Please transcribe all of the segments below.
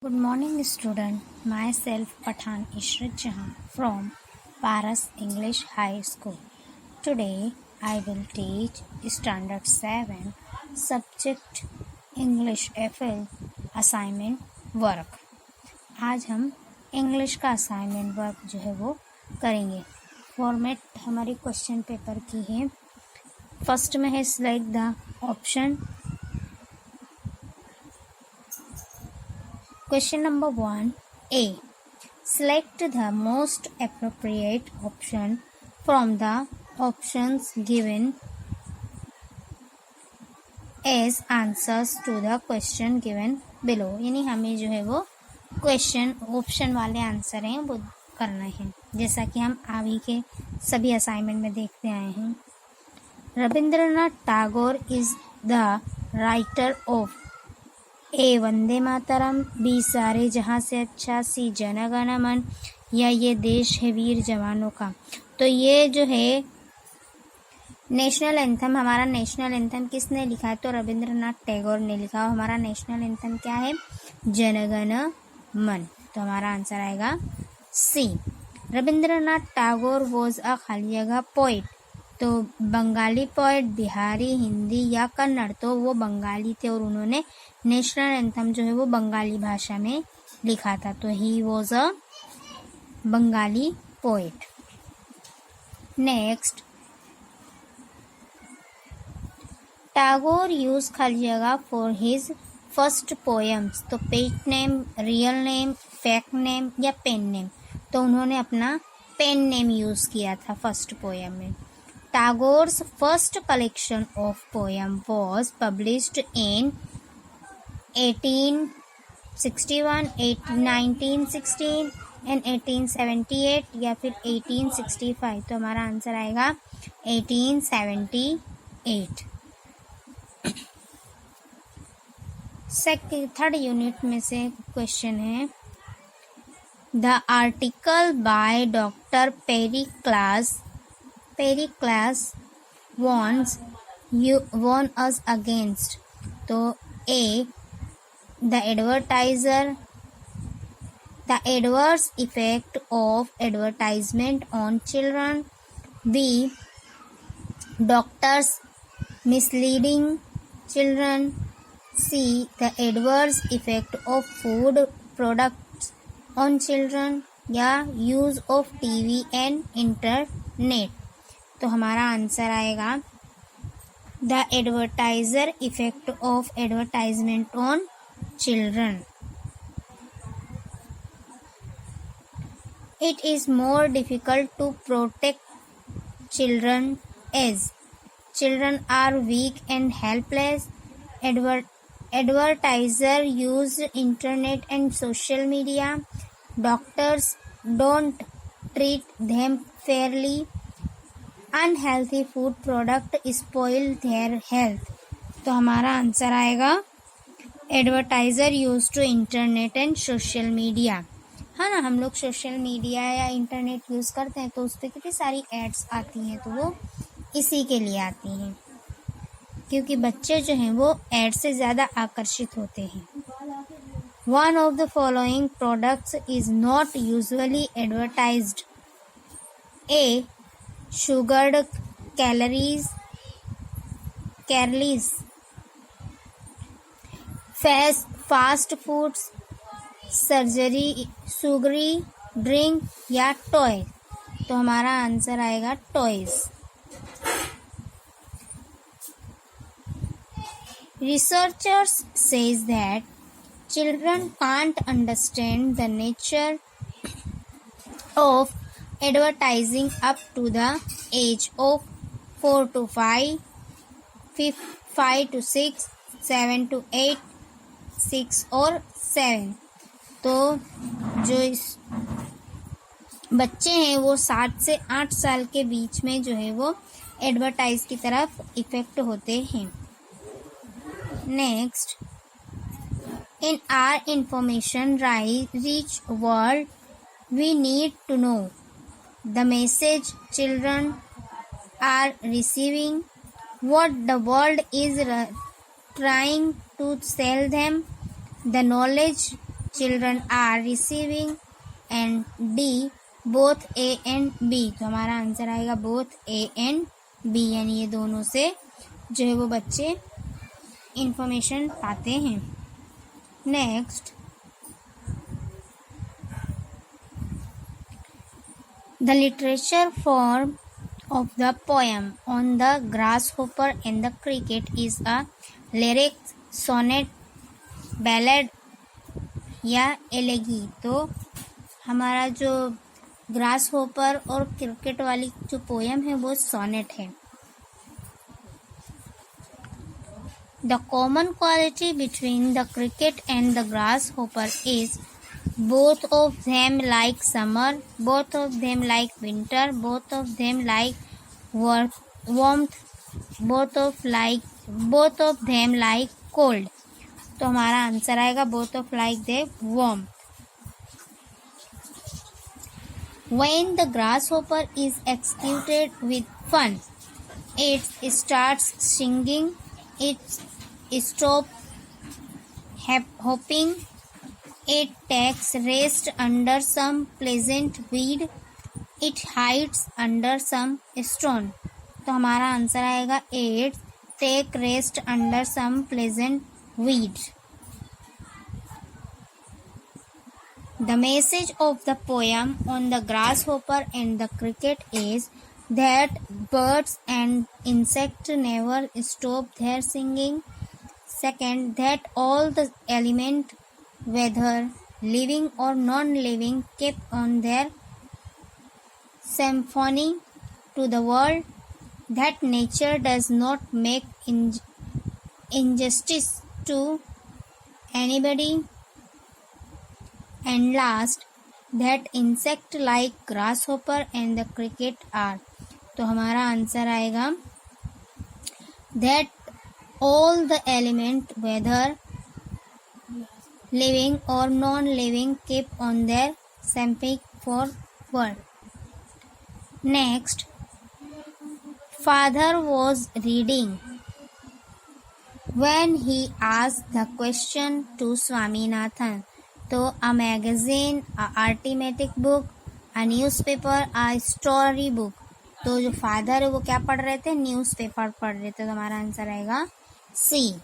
Good morning, student. Myself Pathan Ishrat Jahan from Paras English High School. Today I will teach Standard 7 Subject English FL Assignment Work. आज हम English का assignment work जो है वो करेंगे. Format हमारी question paper की है. फर्स्ट में है select the option. Question number 1. A. Select the most appropriate option from the options given as answers to the question given below. यानी हमें जो है वो क्वेश्चन ऑप्शन वाले आंसर हैं वो करना है, जैसा कि हम अभी के सभी असाइनमेंट में देखते आए हैं. Rabindranath Tagore is the writer of A. Vande Mataram, B. सारे जहां से अच्छा, सी. जन गण मन, या ये देश है वीर जवानों का. तो ये जो है नेशनल एंथम, हमारा नेशनल एंथम किसने लिखा है? तो रविंद्रनाथ टैगोर ने लिखा. और हमारा नेशनल एंथम क्या है? जन गण मन. तो हमारा आंसर आएगा सी. रविंद्रनाथ टैगोर वॉज अ खाली जगह पोइट. तो बंगाली पोइट, बिहारी, हिंदी या कन्नड़. तो वो बंगाली थे और उन्होंने नेशनल एंथम जो है वो बंगाली भाषा में लिखा था. तो he was a Bengali poet. Next, Tagore use खाली जगह फॉर हिज फर्स्ट पोएम्स. तो pet name, real name, fake name या पेन नेम. तो उन्होंने अपना पेन नेम यूज किया था फर्स्ट पोएम में. Tagore's first collection of poems was published in 1861, 1916 and 1878 या फिर 1865. तो हमारा आंसर आएगा 1878. थर्ड यूनिट में से क्वेश्चन है. The article by Dr. Pericles warns us against. तो A. The adverse effect of advertisement on children. B. Doctors misleading children. C. The adverse effect of food products on children. या use of TV and internet. तो हमारा answer आएगा the advertiser effect of advertisement on children. It is more difficult to protect children as children are weak and helpless. Advertiser use internet and social media. Doctors don't treat them fairly. Unhealthy food product spoil their health. तो हमारा answer आएगा advertiser use to internet and social media. हाँ ना, हम लोग social media या internet use करते हैं तो उस पर कितनी सारी एड्स आती हैं. तो वो इसी के लिए आती हैं, क्योंकि बच्चे जो हैं वो एड से ज़्यादा आकर्षित होते हैं. One of the following products is not usually advertised. A. Sugared calories, fast foods, sugary drink या toy. तो हमारा आंसर आएगा toys. Researchers says that children can't understand the nature of advertising up to the age of 4 to 5, 5 to 6, 7 to 8, 6 और 7. तो जो इस बच्चे हैं वो 7 से 8 साल के बीच में जो है वो एडवर्टाइज की तरफ इफेक्ट होते हैं. Next, in our information rich world we need to know the message children are receiving, what the world is trying to sell them, the knowledge children are receiving, and D both A and B। तो हमारा answer आएगा both A and B, यानी ये दोनों से जो है वो बच्चे इंफॉर्मेशन पाते हैं। Next, the literature form of the poem on the grasshopper and the cricket is a lyric, sonnet, ballad या एलेगी। तो हमारा जो ग्रास होपर और क्रिकेट वाली जो पोयम है वो सोनेट है। The common quality between the cricket and the grass hopper is both of them like summer, both of them like winter, both of them like warmth, both of them like cold। तो हमारा answer आएगा both of like the warmth। When the grasshopper is executed with fun, it starts singing, it stops hopping, it takes rest under some pleasant weed, it hides under some stone। तो हमारा answer आएगा it take rest under some pleasant weed। The message of the poem on the grasshopper and the cricket is that birds and insects never stop their singing. Second, that all the elements, whether living or non-living, keep on their symphony to the world, that nature does not make injustice to anybody, and last, that insect like grasshopper and the cricket are। तो हमारा answer आएगा that all the element, whether living or non-living, keep on their symphony for world। Next, father was reading when he asked the question to Swaminathan। तो a magazine, a arithmetic book, a newspaper, a story book। तो जो father है वो क्या पढ़ रहे थे? Newspaper पढ़ रहे थे। तो हमारा आंसर आएगा सी।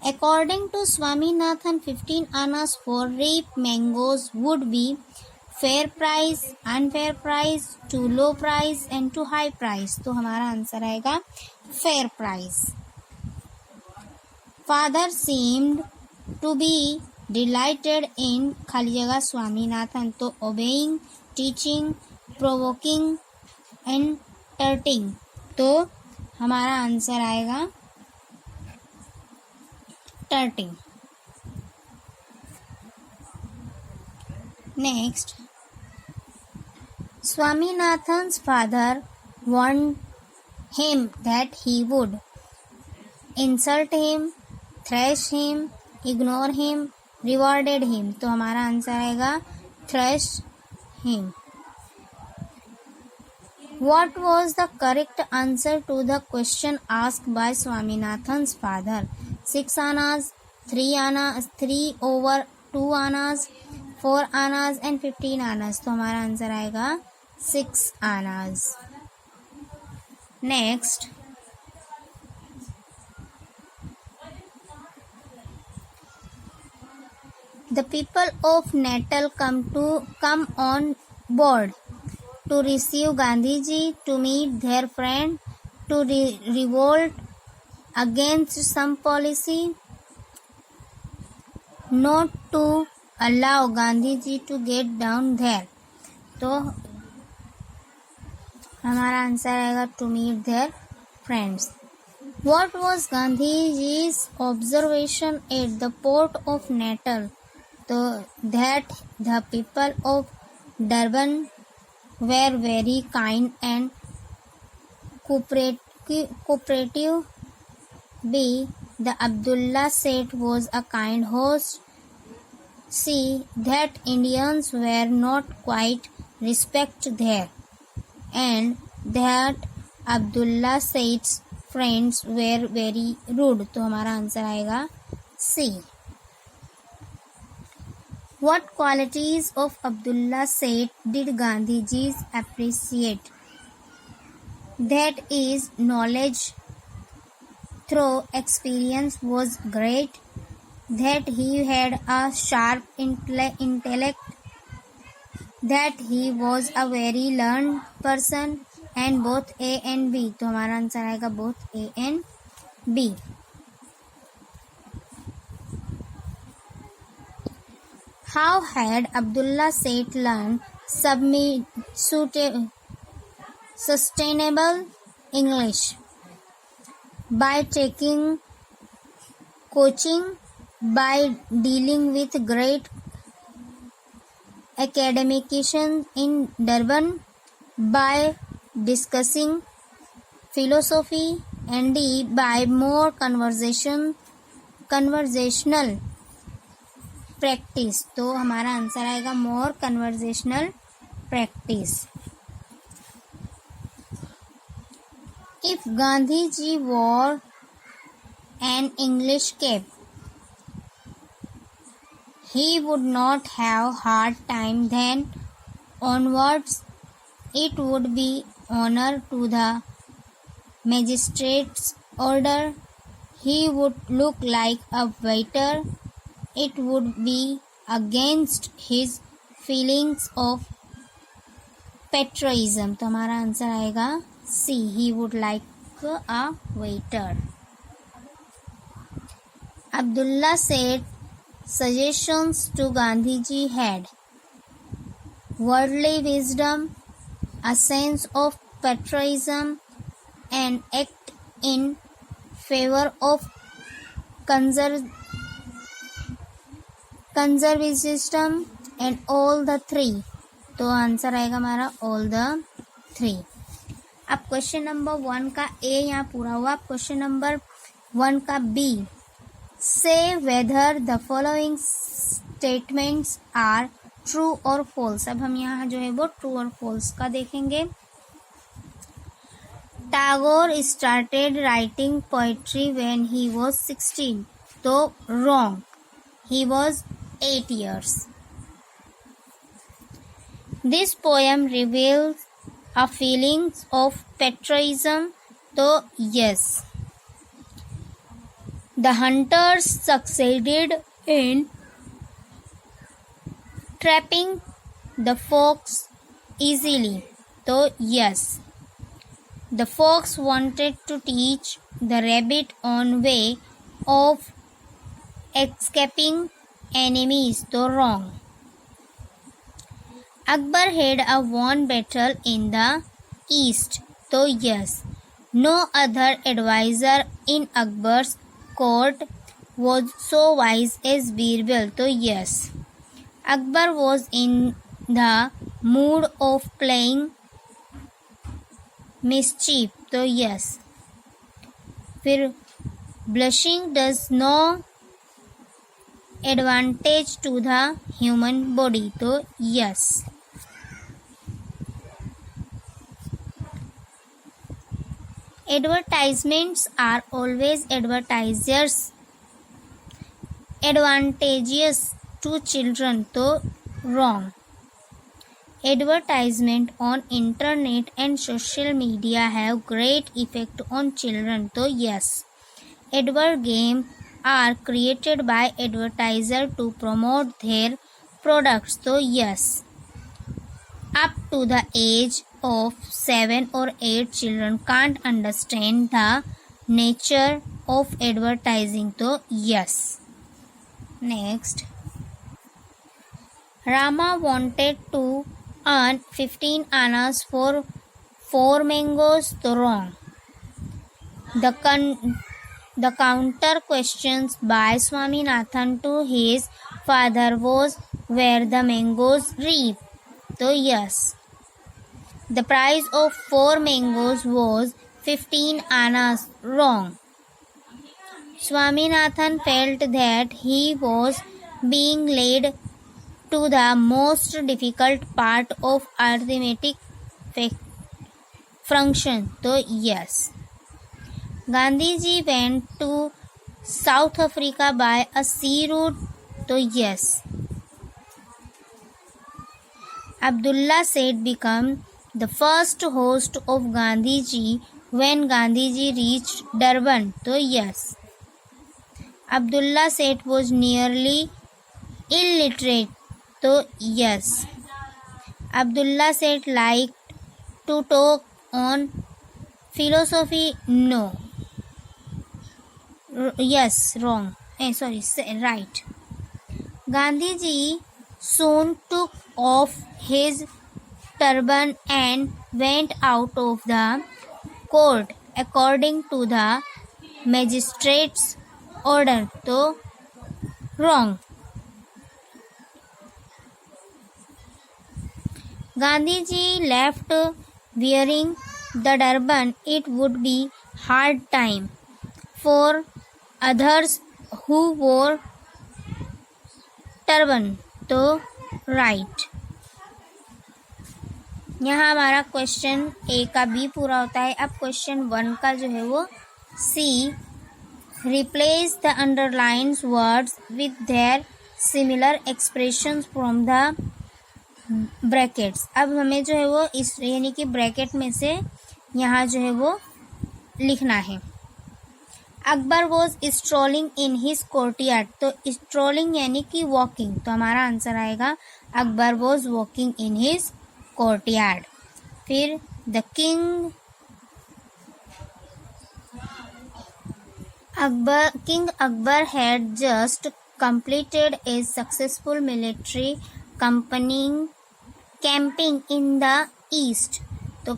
According to Swaminathan, 15 annas for ripe mangoes would be fair price, unfair price, too low price and too high price। तो हमारा आंसर आएगा fair price। Father seemed to be delighted in खाली जगह स्वामीनाथन। तो obeying, teaching, provoking and turning। तो हमारा answer आएगा turning। Next, Swaminathan's father warned him that he would insult him, thrash him, ignore him, rewarded him। तो हमारा answer आएगा thrash him। What was the correct answer to the question asked by Swaminathan's father? 6 annas, 3 annas, 3 over 2 annas, 4 annas and 15 annas। तो हमारा answer आएगा 6 annas। Next, the people of Natal come on board to receive Gandhiji, to meet their friend, to revolt against some policy, not to allow Gandhiji to get down there। तो हमारा answer आएगा to meet their friends। What was Gandhiji's observation at the port of Natal? तो that the people of Durban were very kind and cooperative। B, the Abdullah Seth was a kind host। C, that Indians were not quite respect there, and that Abdullah Seth's friends were very rude। तो हमारा answer आएगा C। What qualities of Abdullah Seth did Gandhiji appreciate? That is, knowledge through experience was great, that he had a sharp intellect, that he was a very learned person, and both A and B. तो हमारा answer आएगा both A and B. How had Abdullah Seth learned sustainable English? By taking coaching, by dealing with great academicians in Durban, by discussing philosophy, and D, by more conversational practice. तो हमारा answer आएगा more conversational practice. If Gandhiji wore an English cap, he would not have hard time then onwards. It would be honor to the magistrate's order. He would look like a waiter. It would be against his feelings of patriotism. तो हमारा answer आएगा C. He would like a waiter. Abdullah Seth suggestions to Gandhiji had worldly wisdom, a sense of patriotism, and act in favor of conservatism, and all the three. तो answer आएगा हमारा all the three. अब question number 1 का A यहाँ पूरा हुआ. अब question number 1 का B. Say whether the following statements are true or false. अब हम यहाँ जो है वो true और false का देखेंगे. Tagore started writing poetry when he was 16. तो wrong. He was 8 years. This poem reveals a feelings of patriotism. तो yes. The hunters succeeded in trapping the fox easily. तो yes. The fox wanted to teach the rabbit on way of escaping enemies. तो wrong. Akbar had a won battle in the east. तो yes. No other advisor in Akbar's court was so wise as Birbal. तो yes. Akbar was in the mood of playing mischief. तो yes. फिर blushing does no advantage to the human body. तो yes. Advertisements are always advertisers advantageous to children. तो wrong. Advertisement on internet and social media have great effect on children. तो yes. Advert games are created by advertisers to promote their products. तो yes. Up to the age of 7 or 8 children can't understand the nature of advertising. तो yes. Next. Rama wanted to earn 15 annas for 4 mangoes. तो wrong. The counter questions by Swaminathan to his father was where the mangoes reap. तो yes. The price of 4 mangoes was 15 annas. Wrong. Swaminathan felt that he was being led to the most difficult part of arithmetic function. तो yes. Gandhiji went to South Africa by a sea route. तो yes. Abdullah Seth became the first host of Gandhiji when Gandhiji reached Durban. So yes. Abdullah Seth was nearly illiterate. So yes. Abdullah Seth liked to talk on philosophy. No. Yes, wrong. Right. Gandhiji soon took off his turban and went out of the court according to the magistrate's order. So wrong. Gandhiji left wearing the turban. It would be hard time for others who wore turban. तो right. यहाँ हमारा question ए का B पूरा होता है. अब question 1 का जो है वो C. Replace the underlines words with their similar expressions from the brackets. अब हमें जो है वो इस यानी कि ब्रैकेट में से यहाँ जो है वो लिखना है. Akbar was strolling in his courtyard. तो स्ट्रोलिंग यानी कि वॉकिंग. तो हमारा आंसर आएगा Akbar was walking in his courtyard. फिर the king Akbar had just completed a successful military camping in the east. तो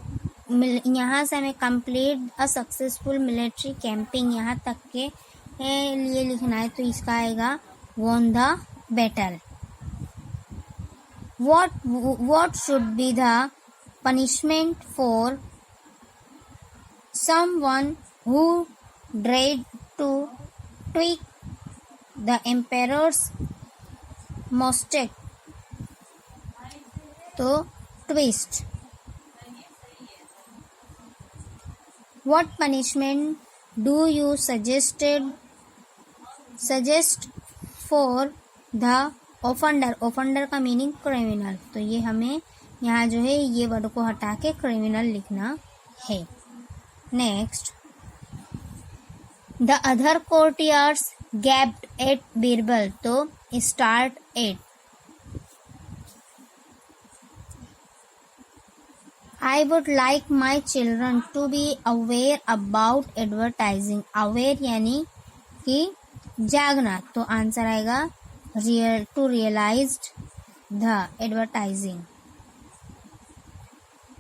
यहाँ से हमें complete a successful military camping यहाँ तक के लिए लिखना है. तो इसका आएगा won the battle. What should be the punishment for someone who tried to tweak the emperor's moustache? तो twist. What punishment do you suggest for the offender? offender का मीनिंग क्रिमिनल. तो ये हमें यहाँ जो है ये वर्ड को हटा के क्रिमिनल लिखना है. Next. The other courtiers gaped at Birbal. तो start at. I would like my children to be aware about advertising. Aware यानी कि जागना. तो आंसर आएगा to realize the advertising.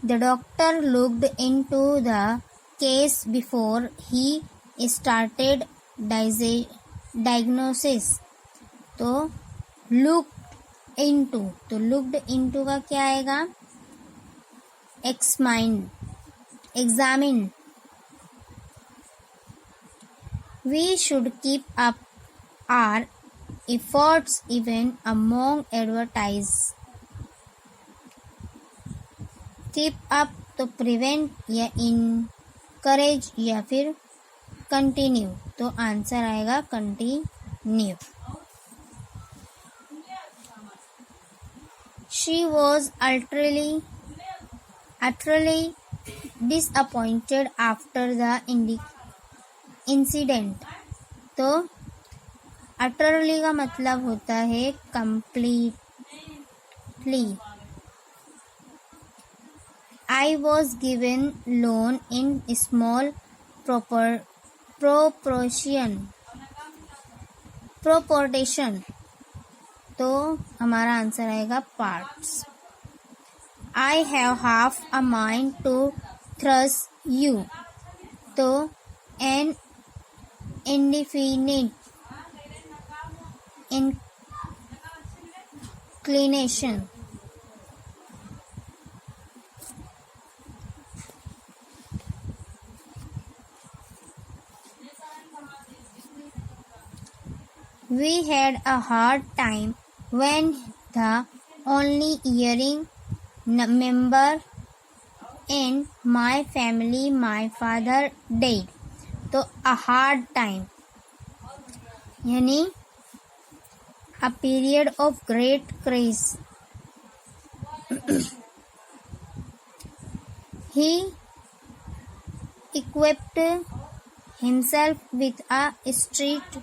The doctor looked into the case before he started diagnosis. तो looked into. तो looked into का क्या आएगा? examine. We should keep up our efforts even among advertise. Keep up तो prevent या encourage या फिर continue. तो आंसर आएगा continue. She was utterly disappointed after the incident. तो utterly का मतलब होता है completely. I was given loan in small proportion. तो हमारा आंसर आएगा parts. I have half a mind to trust you. तो an indefinite inclination. We had a hard time when the only hearing member in my family, my father, died. तो a hard time यानी a period of great crisis. He equipped himself with a street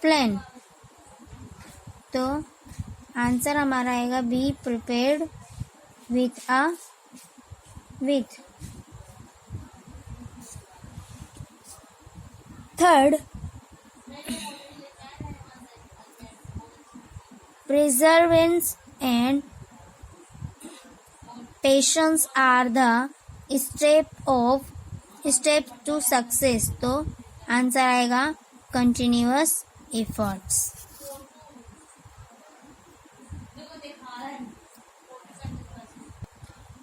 plan. तो answer हमारा आएगा be prepared with. Third, perseverance and patience are the steps to success. तो answer आएगा continuous efforts.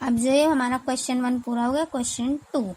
अब जो है हमारा क्वेश्चन 1 पूरा हो गया. क्वेश्चन 2,